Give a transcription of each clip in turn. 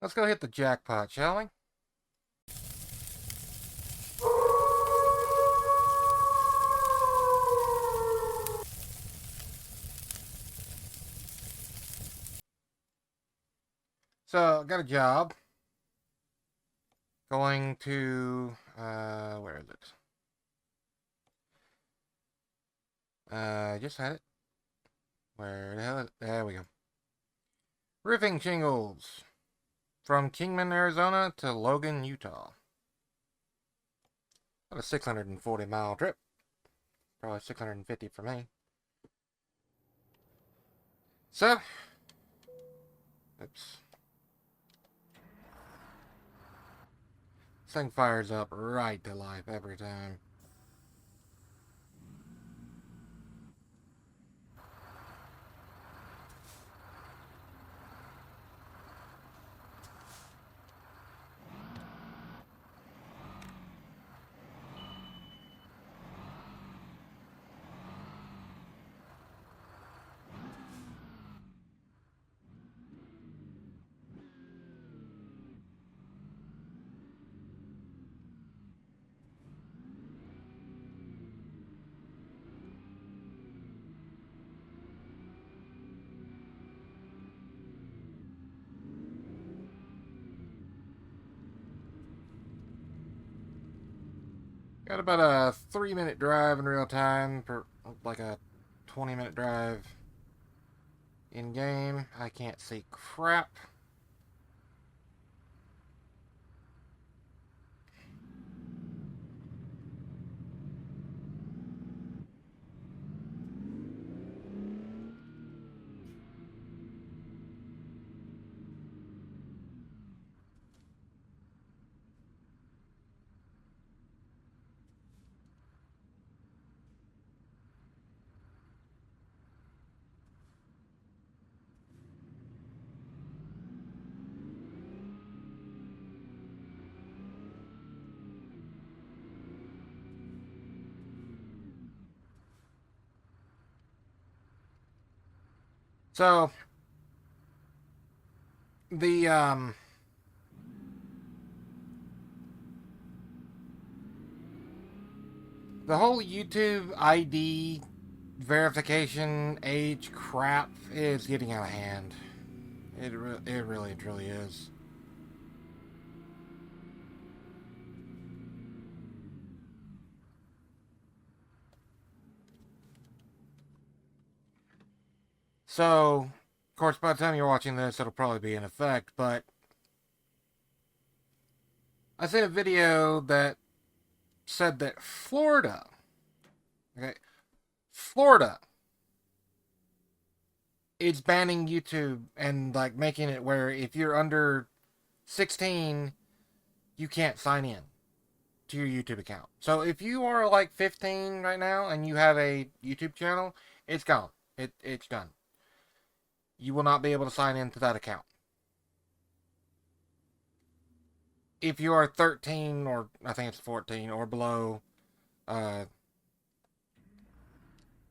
Let's go hit the jackpot, shall we? So, got a job. Going to, where is it? Just had it. Where the hell is it? There we go. Roofing shingles. From Kingman, Arizona to Logan, Utah. About a 640-mile trip. Probably 650 for me. So, oops. This thing fires up right to life every time. Got about a 3-minute drive in real time, per like a 20-minute drive in game. I can't see crap. So the the whole YouTube ID verification age crap is getting out of hand. It really truly is. So, of course, by the time you're watching this, it'll probably be in effect. But I seen a video that said that Florida, okay, Florida is banning YouTube and like making it where if you're under 16, you can't sign in to your YouTube account. So if you are like 15 right now and you have a YouTube channel, it's gone. It's done. You will not be able to sign into that account. If you are 13 or I think it's 14 or below, uh,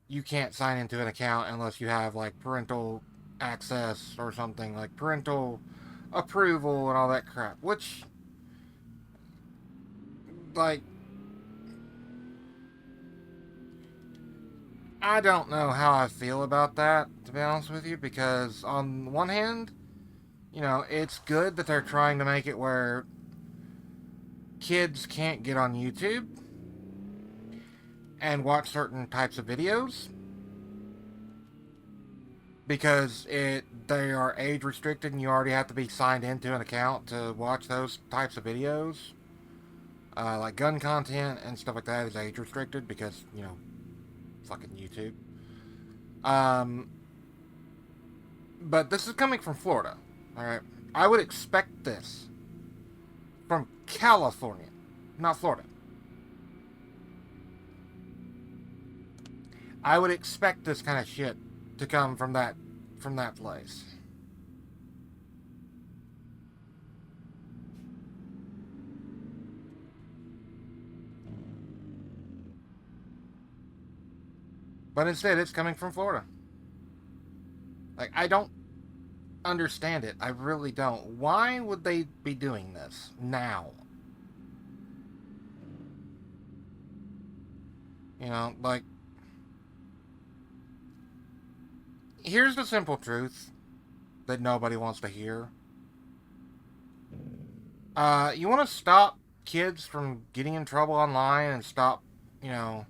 you can't sign into an account unless you have like parental access or something like parental approval and all that crap. Which, like, I don't know how I feel about that, to be honest with you, because on one hand, you know, it's good that they're trying to make it where kids can't get on YouTube and watch certain types of videos because they are age restricted and you already have to be signed into an account to watch those types of videos. Like gun content and stuff like that is age restricted because, you know, fucking YouTube. Um, but this is coming from Florida. Alright. I would expect this from California, not Florida. I would expect this kind of shit to come from that place. But instead it's coming from Florida. Like I don't understand it. I really don't. Why would they be doing this now? You know, like, here's the simple truth that nobody wants to hear. You want to stop kids from getting in trouble online and stop, you know,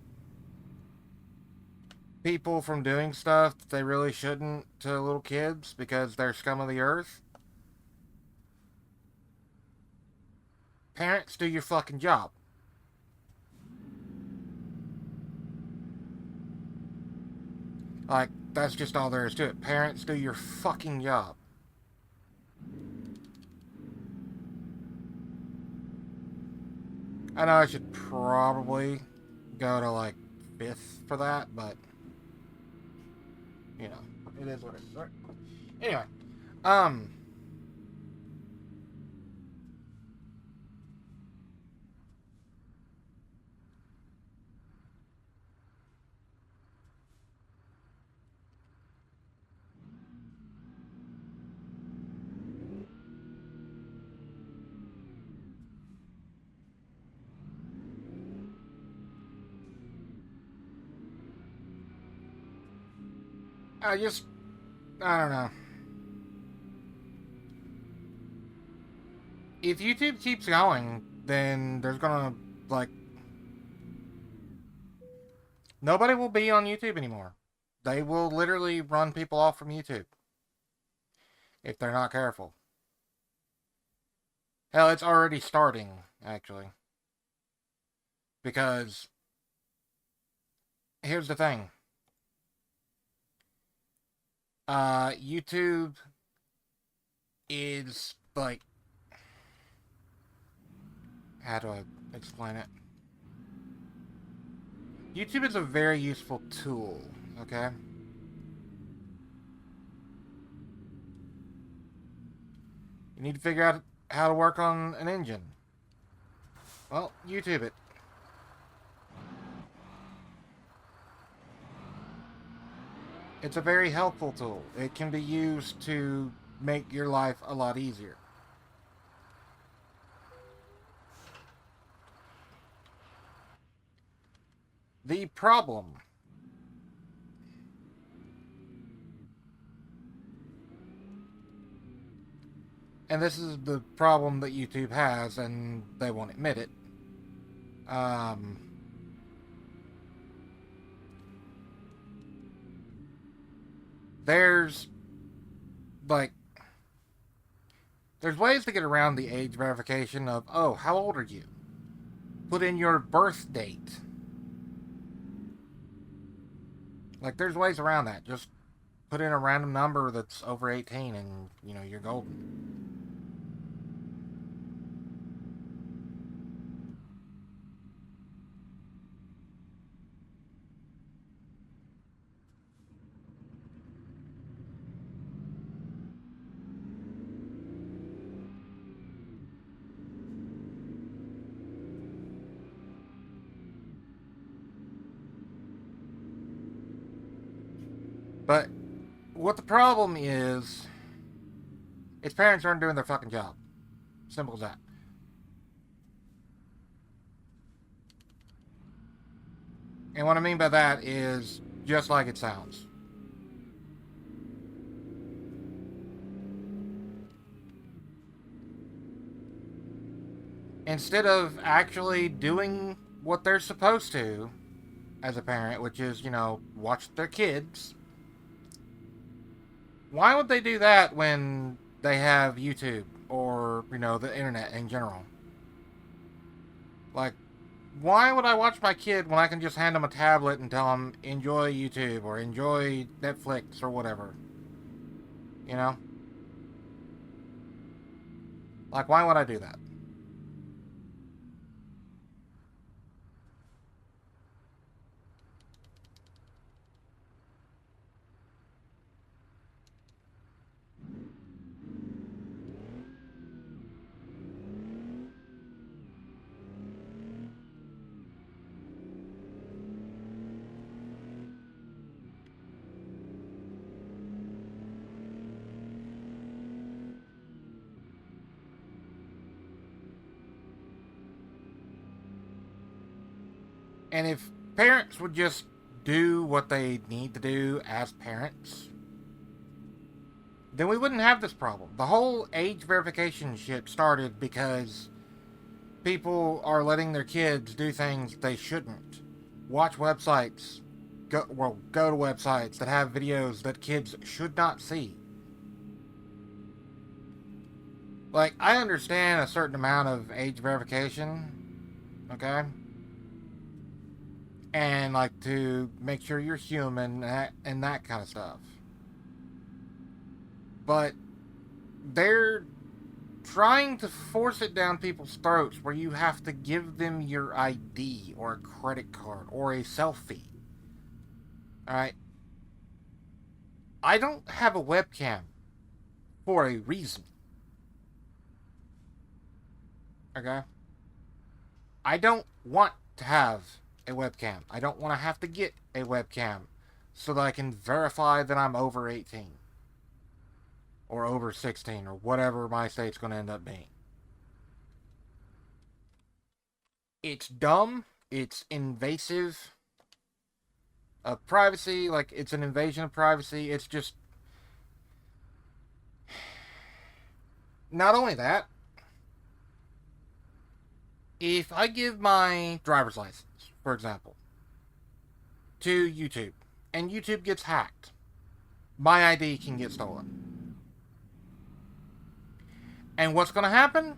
people from doing stuff that they really shouldn't to little kids because they're scum of the earth? Parents, do your fucking job. Like, that's just all there is to it. Parents, do your fucking job. I know I should probably go to, like, 5th for that, but, you know, it is what it is. Right? Anyway, um, I just, I don't know. If YouTube keeps going, then there's gonna, like, nobody will be on YouTube anymore. They will literally run people off from YouTube if they're not careful. Hell, it's already starting, actually. Because here's the thing. YouTube is like, how do I explain it? YouTube is a very useful tool, okay? You need to figure out how to work on an engine. Well, YouTube it. It's a very helpful tool. It can be used to make your life a lot easier. The problem, and this is the problem that YouTube has, and they won't admit it. Um, there's like there's ways to get around the age verification of, oh, how old are you? Put in your birth date. Like, there's ways around that. Just put in a random number that's over 18 and, you know, you're golden. But what the problem is parents aren't doing their fucking job. Simple as that. And what I mean by that is just like it sounds. Instead of actually doing what they're supposed to as a parent, which is, you know, watch their kids, why would they do that when they have YouTube or, you know, the internet in general? Like, why would I watch my kid when I can just hand them a tablet and tell them enjoy YouTube or enjoy Netflix or whatever? You know? Like, why would I do that? And if parents would just do what they need to do as parents, then we wouldn't have this problem. The whole age verification shit started because people are letting their kids do things they shouldn't. Watch websites, go to websites that have videos that kids should not see. Like, I understand a certain amount of age verification, okay? And, like, to make sure you're human and that kind of stuff. But they're trying to force it down people's throats where you have to give them your ID or a credit card or a selfie. Alright? I don't have a webcam for a reason. Okay? I don't want to have a webcam. I don't want to have to get a webcam so that I can verify that I'm over 18 or over 16 or whatever my state's going to end up being. It's dumb. It's invasive of privacy. Like, it's an invasion of privacy. It's just... Not only that, if I give my driver's license, for example, to YouTube, and YouTube gets hacked, my ID can get stolen. And what's going to happen?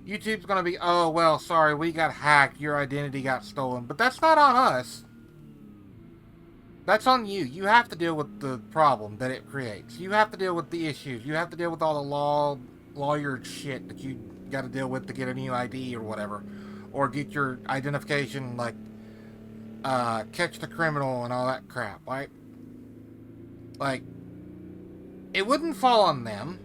YouTube's going to be, oh, well, sorry, we got hacked, your identity got stolen. But that's not on us. That's on you. You have to deal with the problem that it creates. You have to deal with the issues. You have to deal with all the lawyer shit that you got to deal with to get a new ID or whatever. Or get your identification, like, catch the criminal and all that crap, right? Like, it wouldn't fall on them.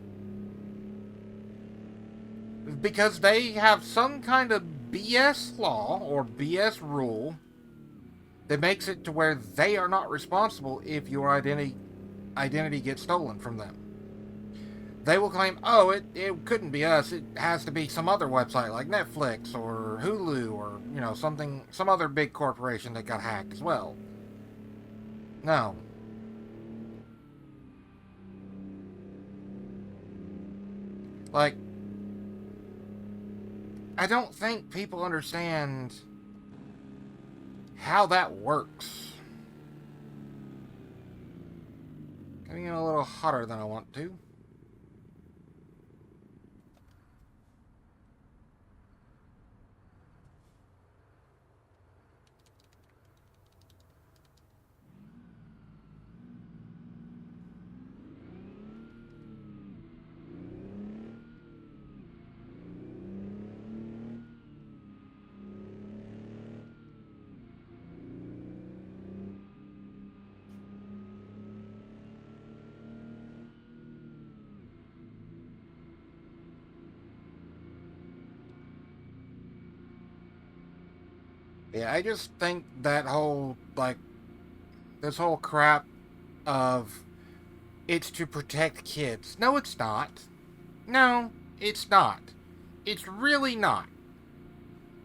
Because they have some kind of BS law or BS rule that makes it to where they are not responsible if your identity gets stolen from them. They will claim, oh, it couldn't be us. It has to be some other website like Netflix or Hulu or, you know, some other big corporation that got hacked as well. No. Like, I don't think people understand how that works. Getting in a little hotter than I want to. Yeah, I just think that whole, like, this whole crap of it's to protect kids. No, it's not. No, it's not. It's really not.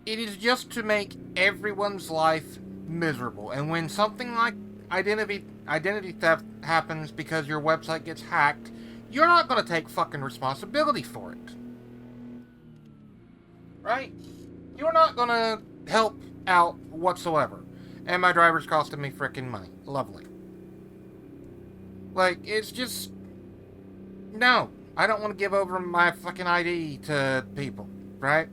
It is just to make everyone's life miserable. And when something like identity theft happens because your website gets hacked, you're not going to take fucking responsibility for it. Right? You're not going to help out whatsoever. And my driver's costing me frickin' money. Lovely. Like, it's just... No. I don't want to give over my fucking ID to people. Right?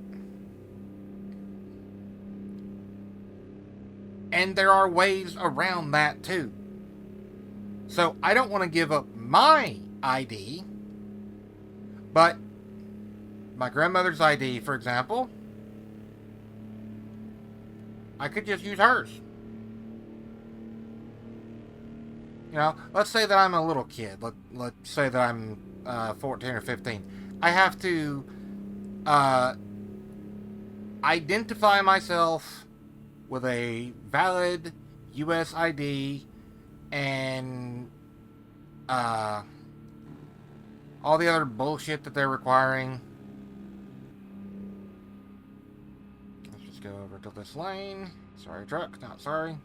And there are ways around that, too. So, I don't want to give up my ID. But, my grandmother's ID, for example... I could just use hers. You know, let's say that I'm a little kid. Let's say that I'm 14 or 15. I have to identify myself with a valid U.S. ID and all the other bullshit that they're requiring. Let's just go over to this lane. Sorry, truck, not sorry.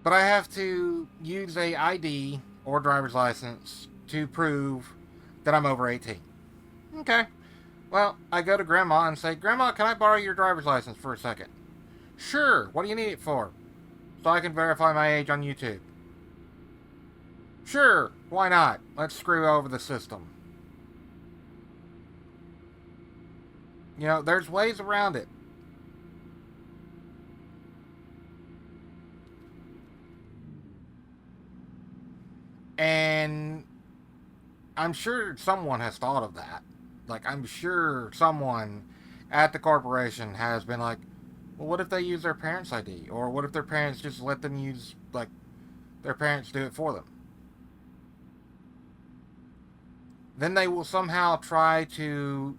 But I have to use a ID or driver's license to prove that I'm over 18. Okay. Well, I go to Grandma and say, Grandma, can I borrow your driver's license for a second? Sure. What do you need it for? So I can verify my age on YouTube. Sure. Why not? Let's screw over the system. You know, there's ways around it. And I'm sure someone has thought of that. Like, I'm sure someone at the corporation has been like, well, what if they use their parents' ID? Or what if their parents just let them use, like, their parents do it for them? Then they will somehow try to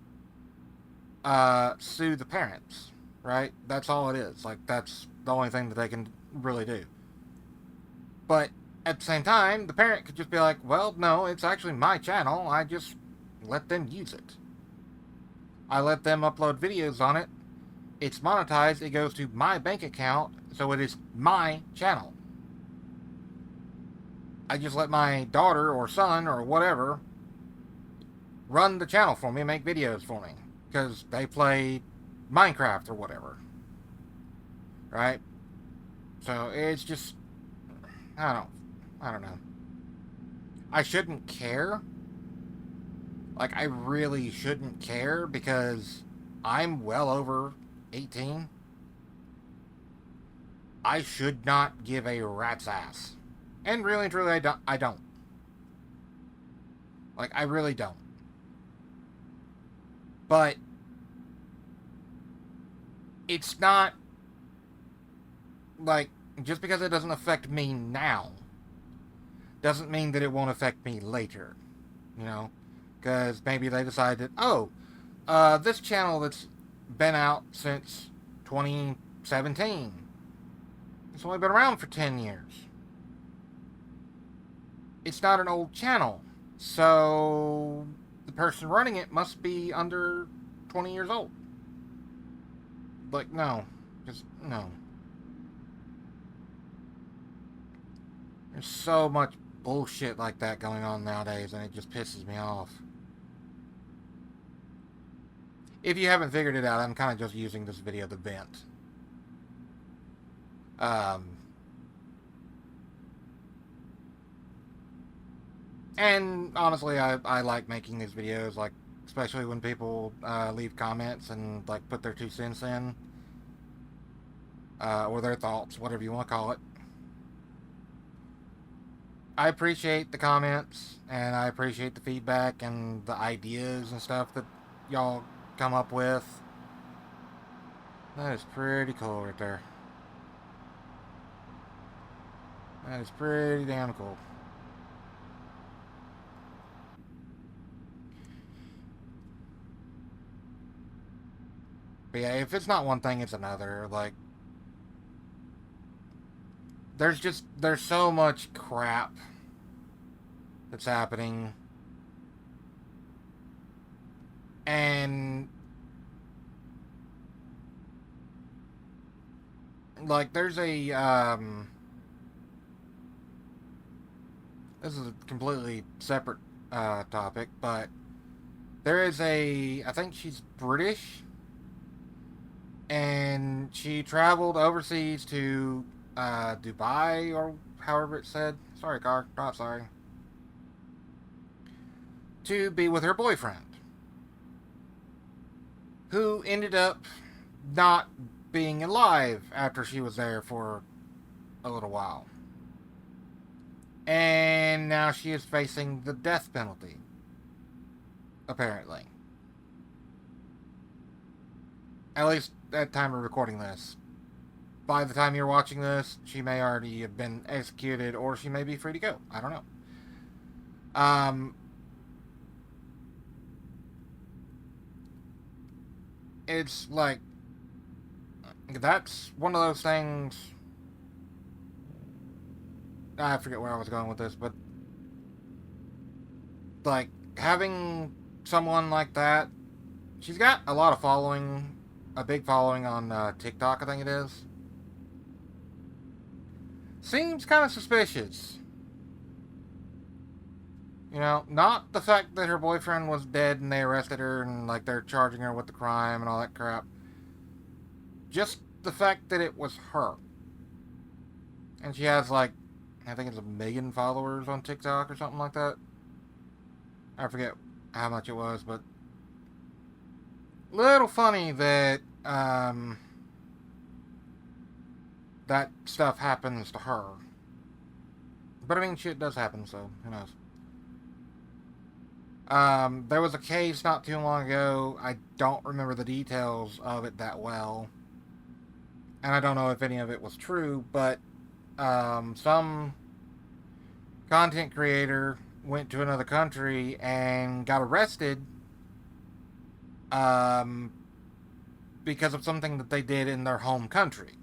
sue the parents, right? That's all it is. Like, that's the only thing that they can really do. But at the same time, the parent could just be like, well, no, it's actually my channel. I just let them use it. I let them upload videos on it. It's monetized. It goes to my bank account, so it is my channel. I just let my daughter or son or whatever run the channel for me and make videos for me. Because they play Minecraft or whatever. Right? So it's just, I don't know. I shouldn't care. Like, I really shouldn't care because I'm well over 18. I should not give a rat's ass. And really and truly, I don't. Like, I really don't. But it's not like, just because it doesn't affect me now doesn't mean that it won't affect me later. You know? Because maybe they decide that, oh, this channel that's been out since 2017, it's only been around for 10 years. It's not an old channel, so the person running it must be under 20 years old. Like, no. Just, no. There's so much bullshit like that going on nowadays, and it just pisses me off. If you haven't figured it out, I'm kind of just using this video to vent. And honestly, I like making these videos, like, especially when people leave comments and, like, put their 2 cents in. Or their thoughts, whatever you want to call it. I appreciate the comments, and I appreciate the feedback and the ideas and stuff that y'all come up with. That is pretty cool right there. That is pretty damn cool. But yeah, if it's not one thing, it's another. Like, there's so much crap that's happening. And like, there's a this is a completely separate topic, but there is I think she's British, and she traveled overseas to Dubai, or however it's said. Sorry, car. Not sorry. To be with her boyfriend, who ended up not being alive after she was there for a little while. And now she is facing the death penalty, apparently. At least at the time of recording this. By the time you're watching this, she may already have been executed, or she may be free to go. I don't know. It's like, that's one of those things. I forget where I was going with this, but like, having someone like that She's got a lot of following, a big following on TikTok, I think it is. Seems kind of suspicious. You know, not the fact that her boyfriend was dead and they arrested her and like they're charging her with the crime and all that crap. Just the fact that it was her. And she has like, I think it's 1 million followers on TikTok or something like that. I forget how much it was, but little funny that that stuff happens to her. But I mean, shit does happen, so who knows? There was a case not too long ago. I don't remember the details of it that well, and I don't know if any of it was true. But some content creator went to another country and got arrested um, because of something that they did in their home country.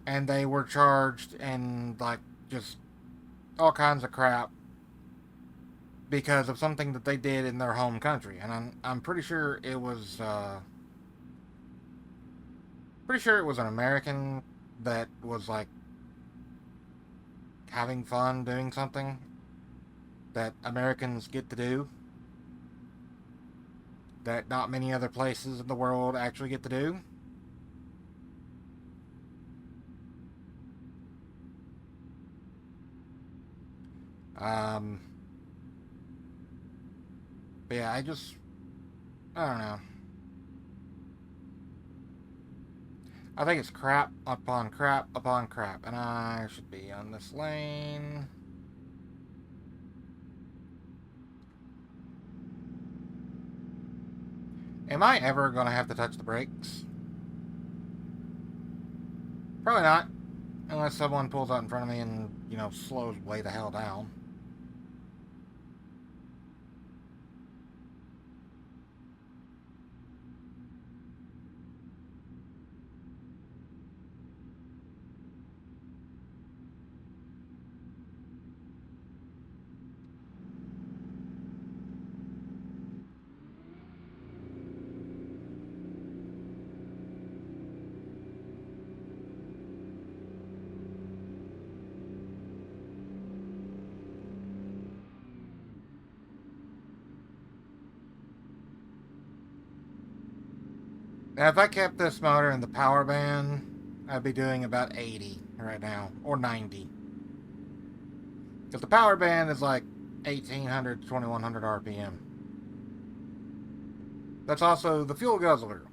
And they were charged and like just all kinds of crap because of something that they did in their home country. And I'm pretty sure it was an American that was like having fun doing something that Americans get to do that not many other places in the world actually get to do. Um, but yeah, I don't know. I think it's crap upon crap upon crap, and I should be on this lane. Am I ever going to have to touch the brakes? Probably not, unless someone pulls out in front of me and, you know, slows way the hell down. Now, if I kept this motor in the power band, I'd be doing about 80 right now, or 90. Because the power band is like 1800 to 2100 RPM. That's also the fuel guzzler.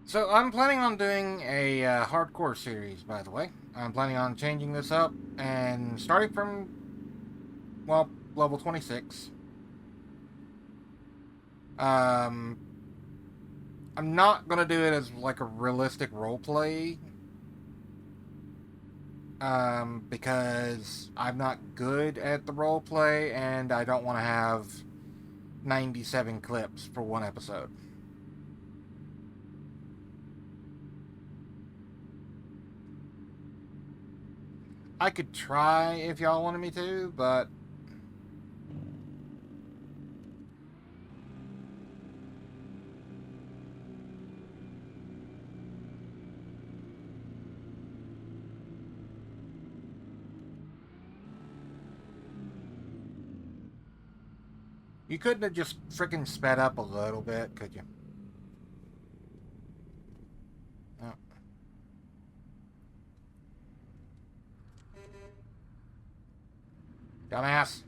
So I'm planning on doing a hardcore series, by the way. I'm planning on changing this up and starting from, well, level 26. Um, I'm not gonna do it as like a realistic roleplay, because I'm not good at the roleplay and I don't want to have 97 clips for one episode. I could try if y'all wanted me to, but you couldn't have just freaking sped up a little bit, could you? Oh. Dumbass.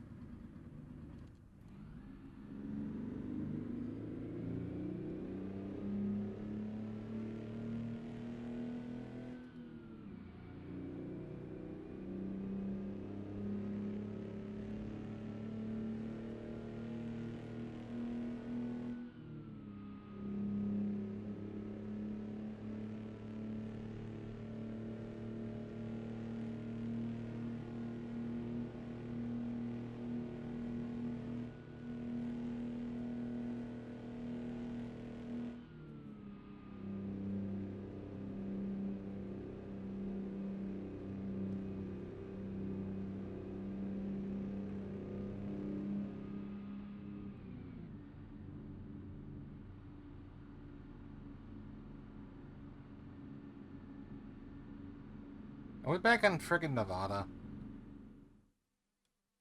Are we back in frickin' Nevada?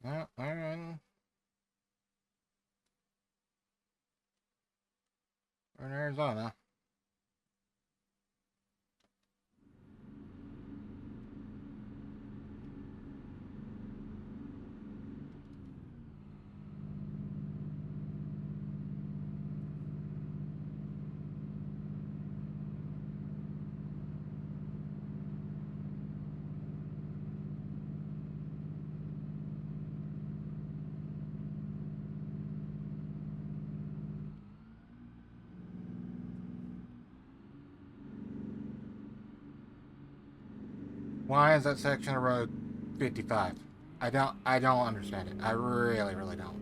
Yeah, we're in Arizona. Why is that section of road 55? I don't understand it. I really, really don't.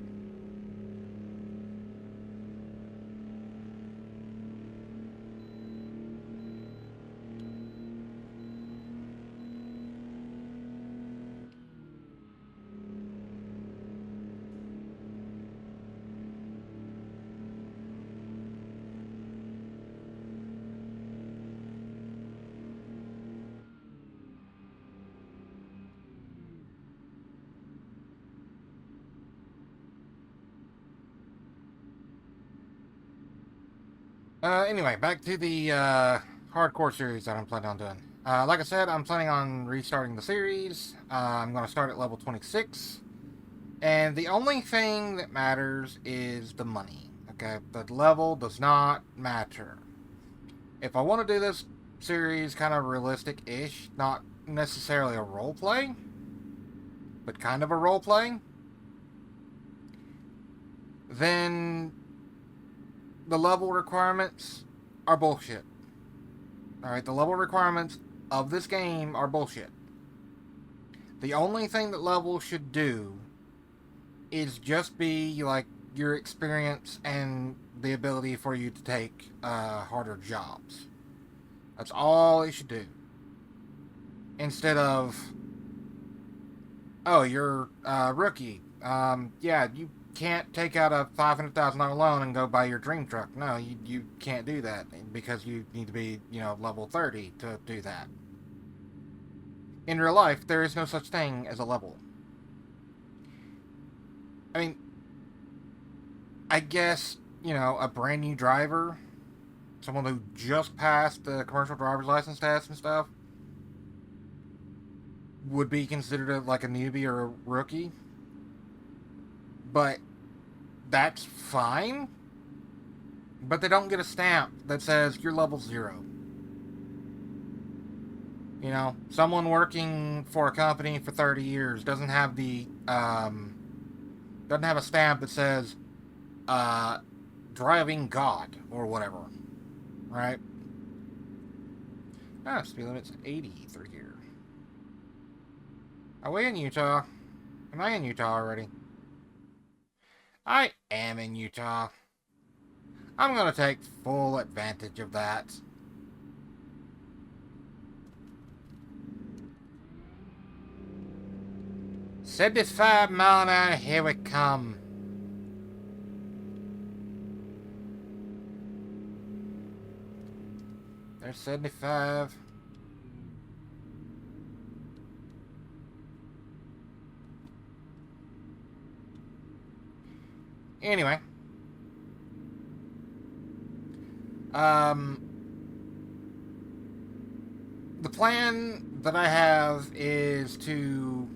Anyway, back to the hardcore series that I'm planning on doing. Like I said, I'm planning on restarting the series. I'm going to start at level 26. And the only thing that matters is the money. Okay? The level does not matter. If I want to do this series kind of realistic ish, not necessarily a role play, but kind of a role play, then the level requirements are bullshit. Alright, the level requirements of this game are bullshit. The only thing that levels should do is just be like your experience and the ability for you to take harder jobs. That's all it should do. Instead of, oh, you're a rookie. Yeah, you can't take out a $500,000 loan and go buy your dream truck. No, you can't do that because you need to be, level 30 to do that. In real life, there is no such thing as a level. I mean, I guess, a brand new driver, someone who just passed the commercial driver's license test and stuff, would be considered like a newbie or a rookie. But that's fine. But they don't get a stamp that says you're level 0. Someone working for a company for 30 years doesn't have doesn't have a stamp that says driving God or whatever, right? Speed limit's 80 through here. Are we in Utah? Am I in Utah already? I am in Utah. I'm gonna take full advantage of that. $75 here we come. There's 75. Anyway. The plan that I have is to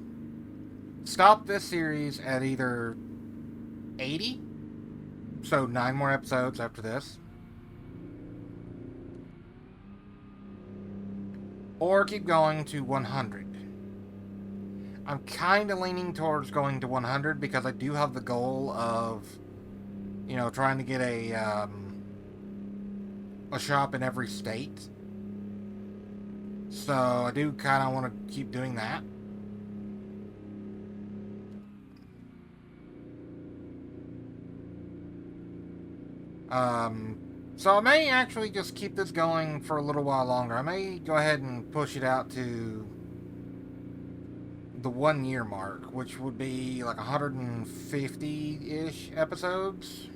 stop this series at either 80, so 9 more episodes after this, or keep going to 100. I'm kind of leaning towards going to 100 because I do have the goal of, trying to get a shop in every state. So I do kind of want to keep doing that. So I may actually just keep this going for a little while longer. I may go ahead and push it out to the 1 year mark, which would be like 150-ish episodes.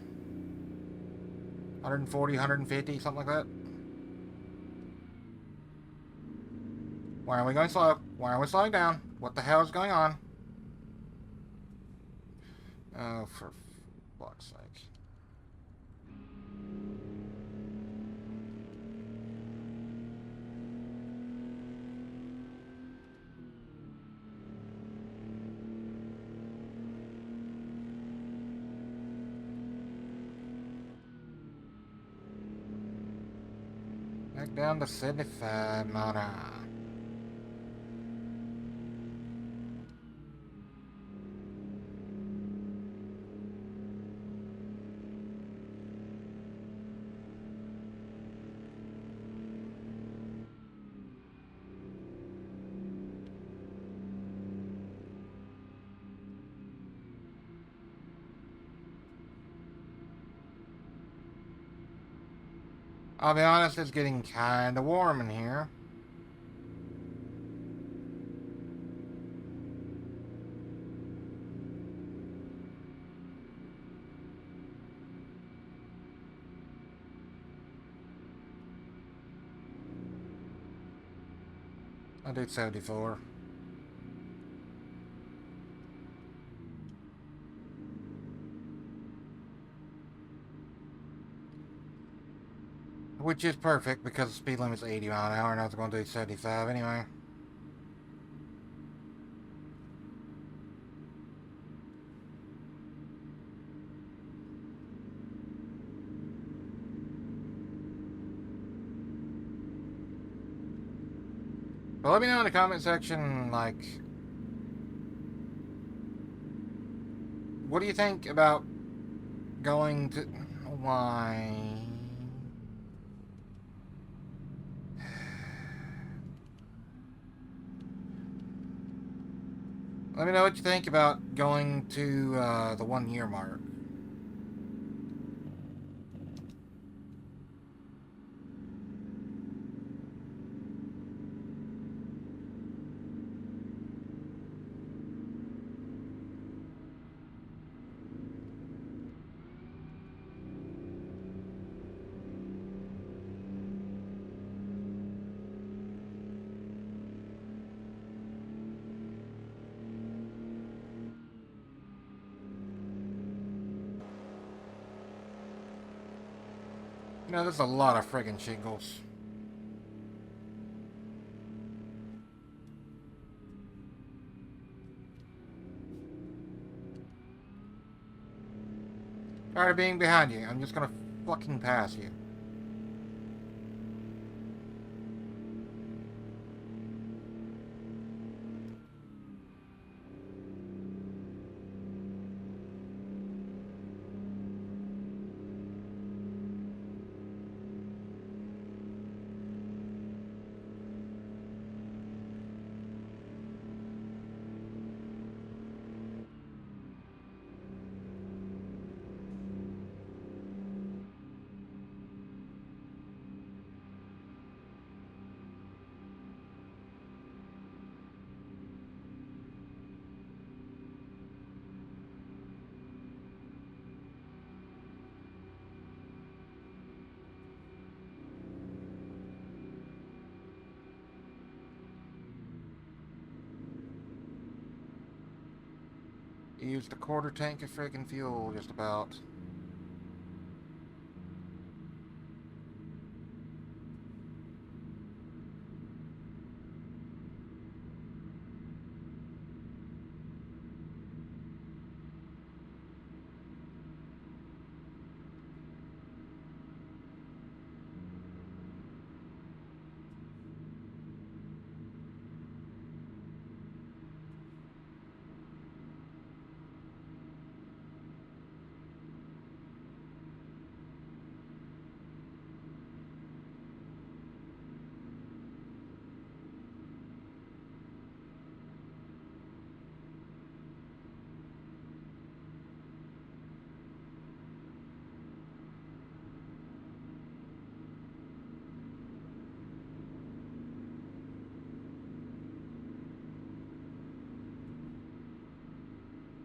140, 150, something like that. Why are we going slow? Why are we slowing down? What the hell is going on? Oh, for fuck's sake. Back down to 75 mile an hour. I'll be honest, it's getting kinda warm in here. I did 74. Which is perfect because the speed limit's 80 mile an hour and I was going to do 75 anyway. But let me know in the comment section, like, what do you think about going to... Why... Let me know what you think about going to the 1 year mark. You know, there's a lot of friggin' shingles. Tired of being behind you. I'm just gonna fucking pass you. Used a quarter tank of friggin' fuel, just about.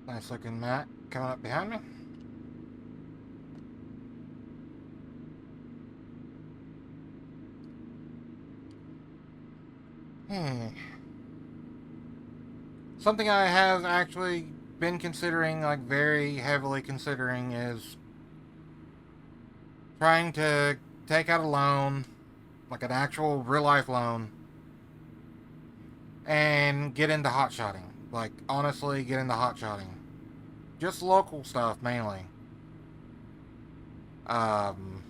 Nice looking Matt coming up behind me. Hmm. Something I have actually been considering, like very heavily considering, is trying to take out a loan, like an actual real life loan, and get into hot shotting. Like, honestly, get into hot shotting. Just local stuff, mainly. Um,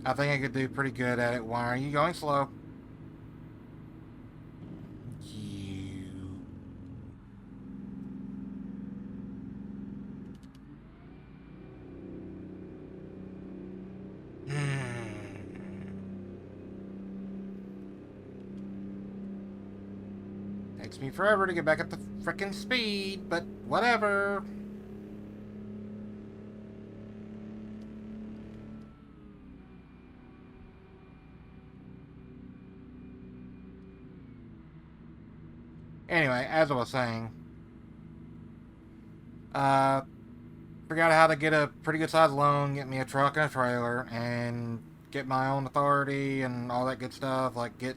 I think I could do pretty good at it. Why are you going slow? You. Takes me forever to get back at the frickin' speed, but whatever. Anyway, as I was saying, uh, figured out how to get a pretty good sized loan, get me a truck and a trailer, and get my own authority and all that good stuff. Like, get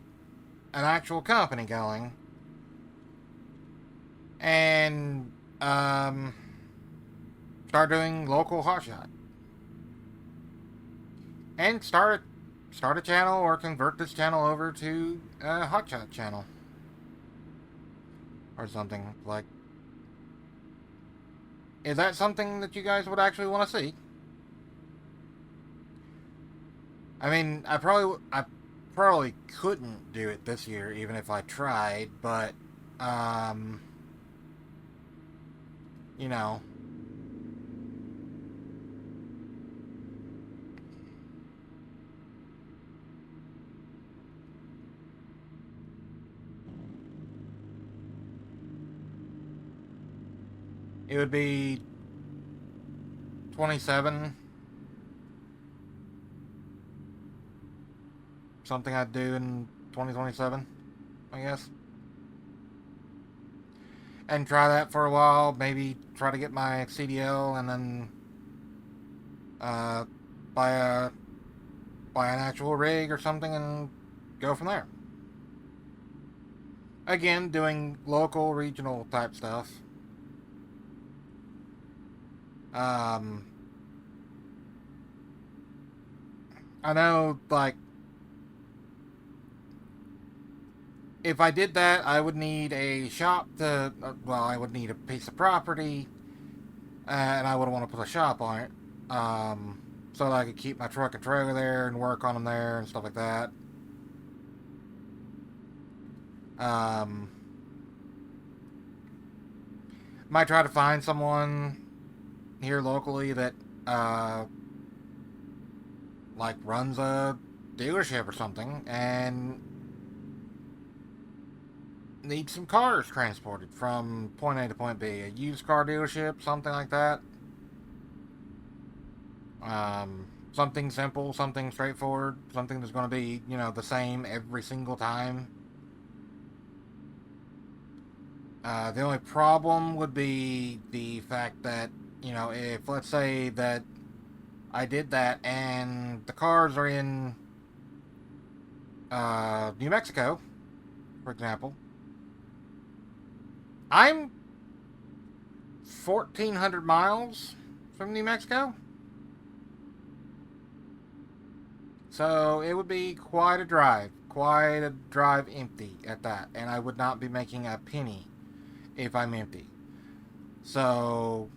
an actual company going. And, start doing local hotshot. And start a channel or convert this channel over to a hotshot channel. Or something. Like, is that something that you guys would actually want to see? I mean, I probably couldn't do it this year, even if I tried. But, um, you know, it would be 27. Something I'd do in 2027, I guess. And try that for a while. Maybe try to get my CDL and then uh, buy a buy an actual rig or something and go from there. Again, doing local, regional type stuff. Um, I know, like, if I did that, I would need a shop to. Well, I would need a piece of property, and I would want to put a shop on it, so that I could keep my truck and trailer there and work on them there and stuff like that. Um, might try to find someone here locally that uh, like runs a dealership or something and needs some cars transported from point A to point B. A used car dealership, something like that. Something simple, something straightforward, something that's going to be, the same every single time. The only problem would be the fact that, if let's say that I did that and the cars are in New Mexico, for example, I'm 1,400 miles from New Mexico. So it would be quite a drive empty at that, and I would not be making a penny if I'm empty. So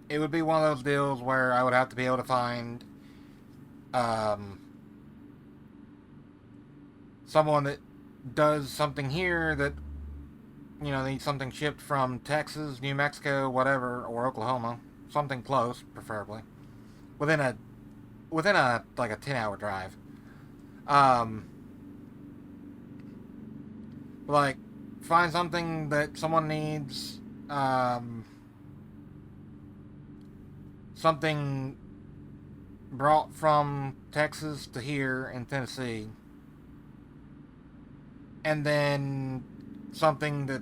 it would be one of those deals where I would have to be able to find um, someone that does something here that needs something shipped from Texas, New Mexico, whatever, or Oklahoma, something close, preferably within a like a 10-hour drive. Um, like find something that someone needs. Something brought from Texas to here in Tennessee, and then something that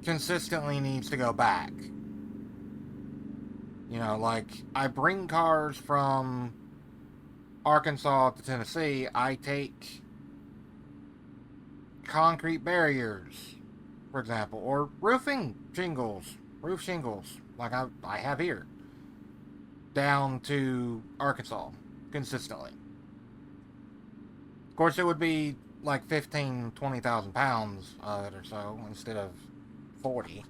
consistently needs to go back. Like I bring cars from Arkansas to Tennessee, I take concrete barriers, for example, or roofing shingles, roof shingles, like I have here, down to Arkansas consistently. Of course, it would be like 15, 20,000 pounds of it or so instead of 40.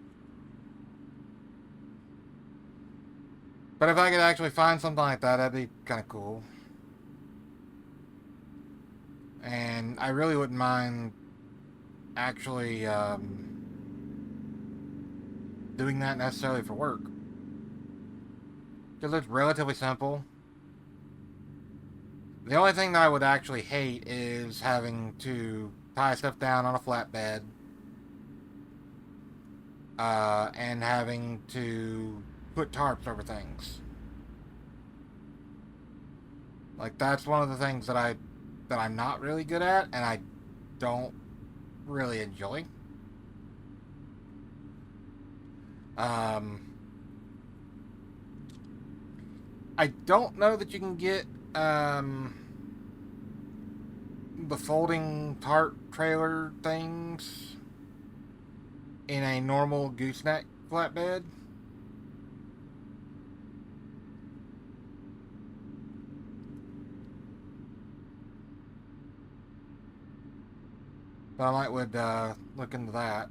But if I could actually find something like that, that'd be kind of cool. And I really wouldn't mind actually doing that necessarily for work. Because it's relatively simple. The only thing that I would actually hate is having to tie stuff down on a flatbed and having to put tarps over things. Like that's one of the things that I'm not really good at, and I don't really enjoy. Um, I don't know that you can get the folding tarp trailer things in a normal gooseneck flatbed. But I might would look into that.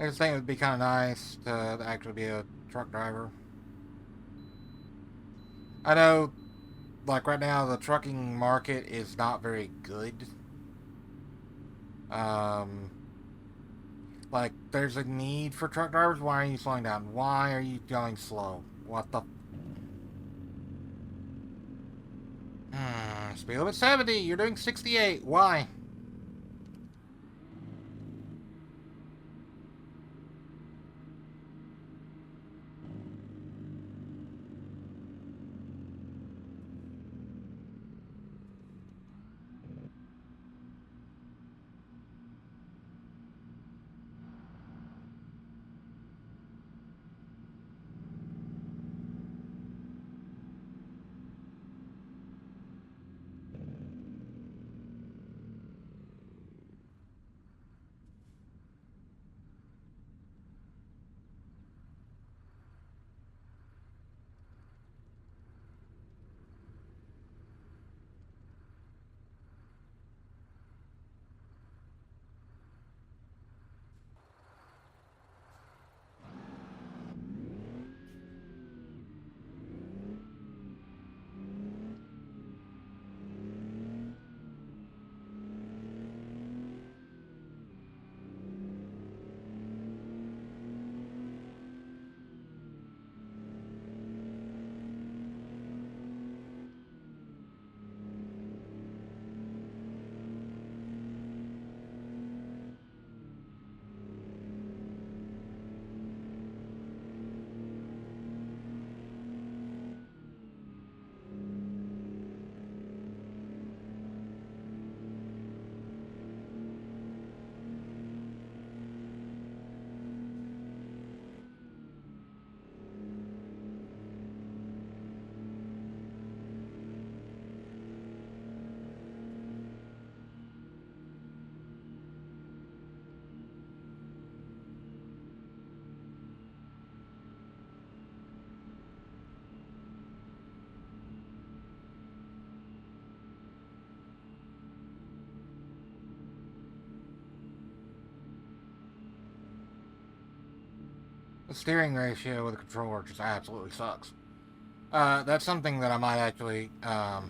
I just think it would be kind of nice to actually be a truck driver. I know, like right now, the trucking market is not very good. Um, like there's a need for truck drivers. Why are you slowing down? Why are you going slow? What the? Speed limit 70. You're doing 68. Why? The steering ratio with a controller just absolutely sucks. That's something that I might actually have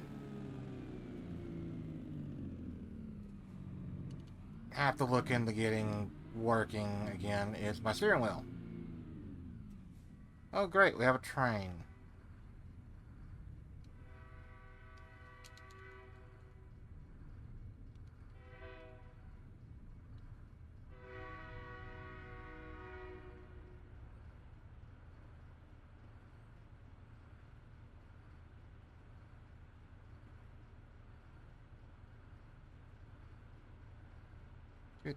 to look into getting working again. Is my steering wheel. Oh, great, we have a train. Good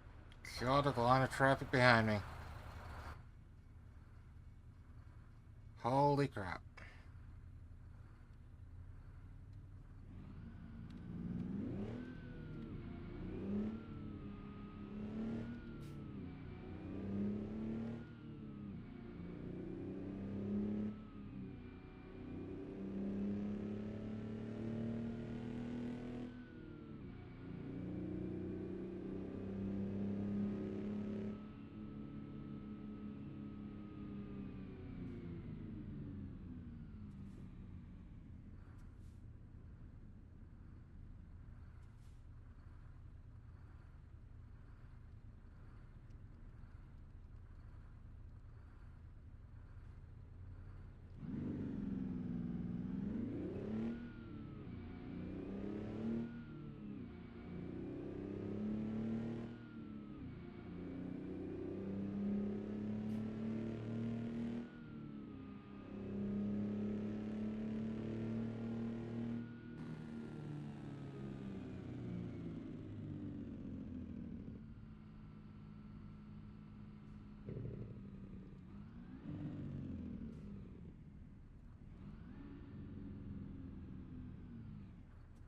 God, there's a line of traffic behind me. Holy crap.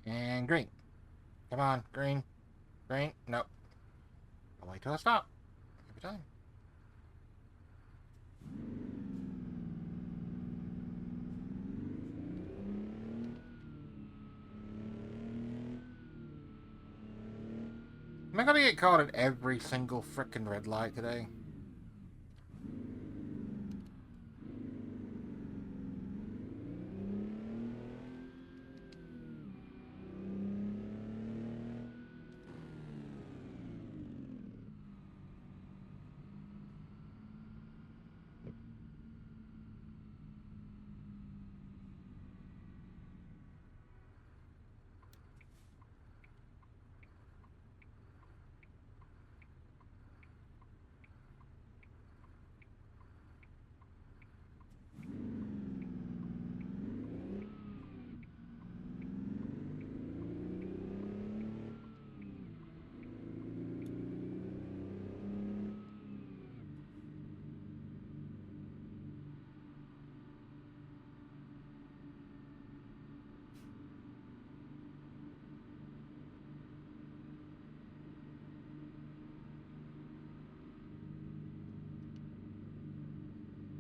And green. Come on, green. Green. Nope. I'll wait till I stop. Every time. Am I gonna get caught at every single frickin' red light today?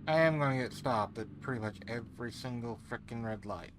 I am gonna get stopped at pretty much every single frickin' red light.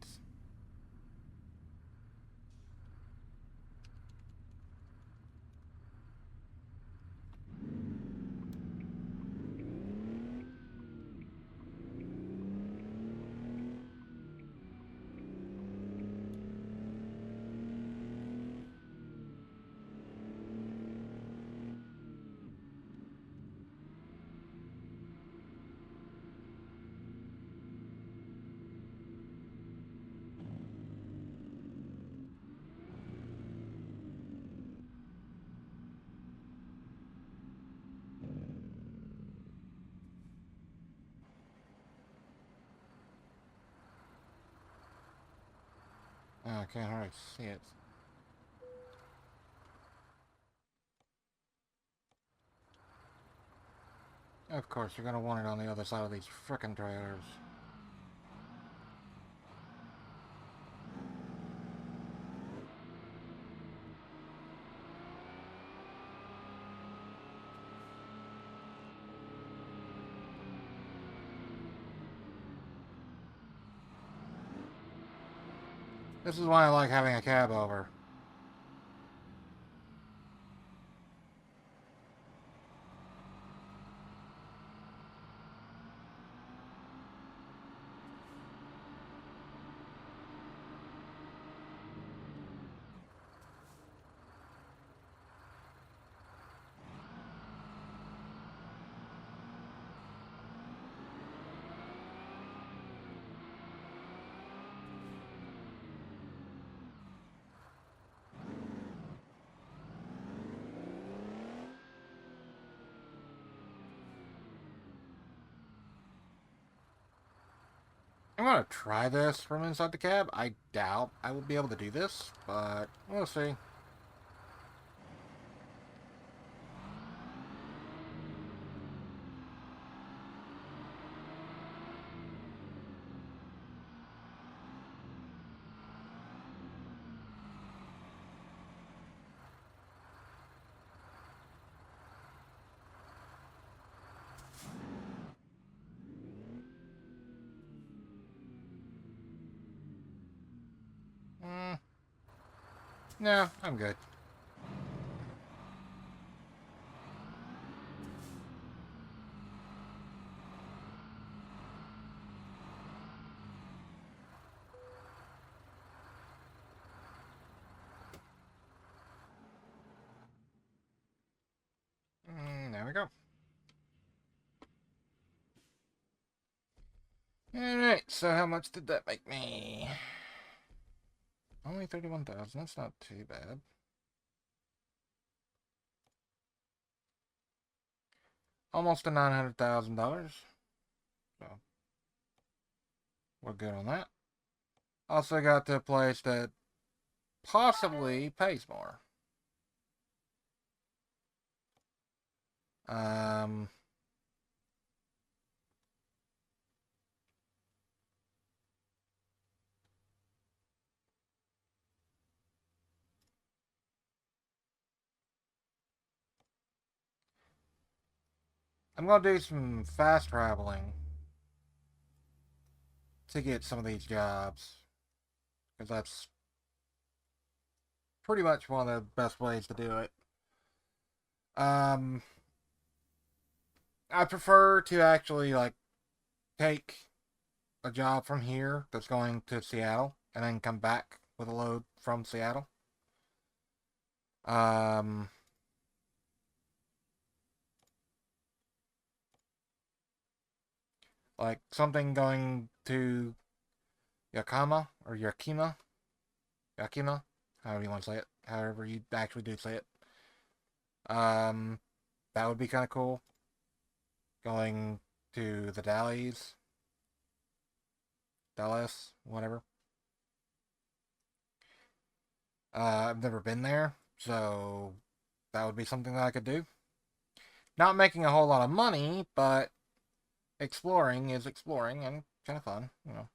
Oh, I can't hardly see it. Of course, you're gonna want it on the other side of these frickin' trailers. This is why I like having a cab over. I'm gonna try this from inside the cab. I doubt I will be able to do this, but we'll see. Mm, no, I'm good. There we go. Alright, so how much did that make me? Only 31,000. That's not too bad. Almost to $900,000. So, we're good on that. Also got to a place that possibly pays more. Um, I'm going to do some fast traveling to get some of these jobs. Because that's pretty much one of the best ways to do it. Um, I prefer to actually, like, take a job from here that's going to Seattle and then come back with a load from Seattle. Um, like something going to Yakima or Yakima, however you want to say it, however you actually do say it. Um, that would be kind of cool. Going to the Dallas, whatever. I've never been there, so that would be something that I could do. Not making a whole lot of money, but exploring is exploring and kind of fun, you know.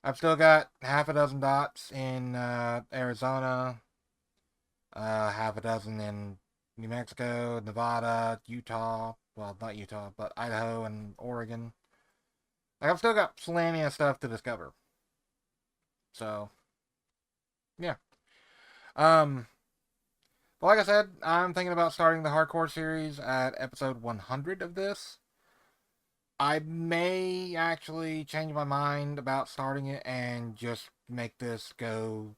I've still got half a dozen dots in Arizona, half a dozen in New Mexico, Nevada, Utah. Well, not Utah, but Idaho and Oregon. Like, I've still got plenty of stuff to discover. So, yeah. Um, but like I said, I'm thinking about starting the hardcore series at episode 100 of this. I may actually change my mind about starting it and just make this go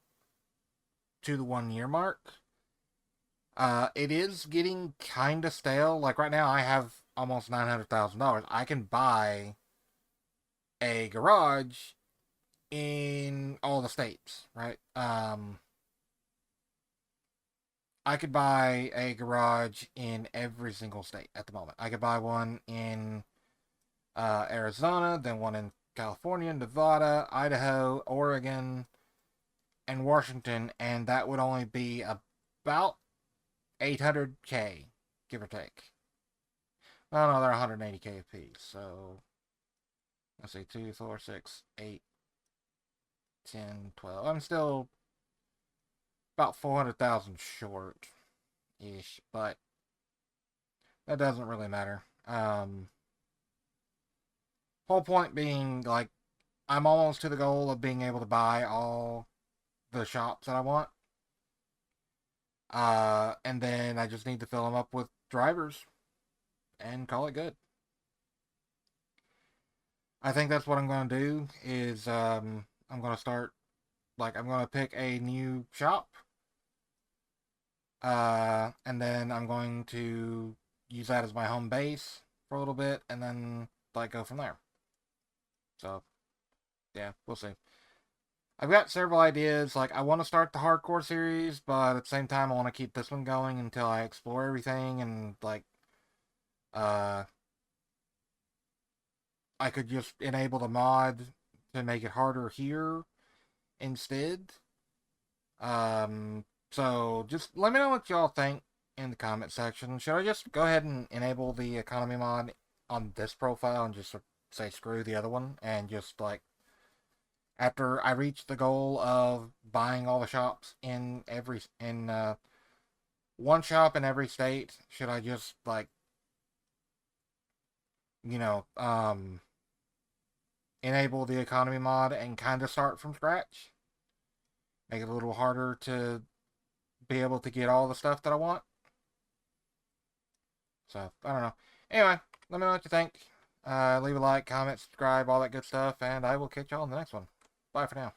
to the 1 year mark. It is getting kind of stale. Like right now, I have almost $900,000. I can buy a garage in all the states, right? I could buy a garage in every single state at the moment. I could buy one in Arizona, then one in California, Nevada, Idaho, Oregon, and Washington, and that would only be about 800K, give or take. Oh no, they're 180K a piece. So let's see, 2, 4, 6, 8, 10, 12. I'm still about 400,000 short ish, but that doesn't really matter. Whole point being, like, I'm almost to the goal of being able to buy all the shops that I want. And then I just need to fill them up with drivers and call it good. I think that's what I'm going to do is I'm going to start, like, I'm going to pick a new shop. And then I'm going to use that as my home base for a little bit and then, like, go from there. So, yeah, we'll see. I've got several ideas. Like, I want to start the hardcore series, but at the same time, I want to keep this one going until I explore everything and, like, uh, I could just enable the mod to make it harder here instead. So just let me know what y'all think in the comment section. Should I just go ahead and enable the economy mod on this profile and just say screw the other one and just like after I reach the goal of buying all the shops in one shop in every state, should I just like you know enable the economy mod and kind of start from scratch? Make it a little harder to be able to get all the stuff that I want. So, I don't know. Anyway, let me know what you think. Leave a like, comment, subscribe, all that good stuff, and I will catch y'all in the next one. Bye for now.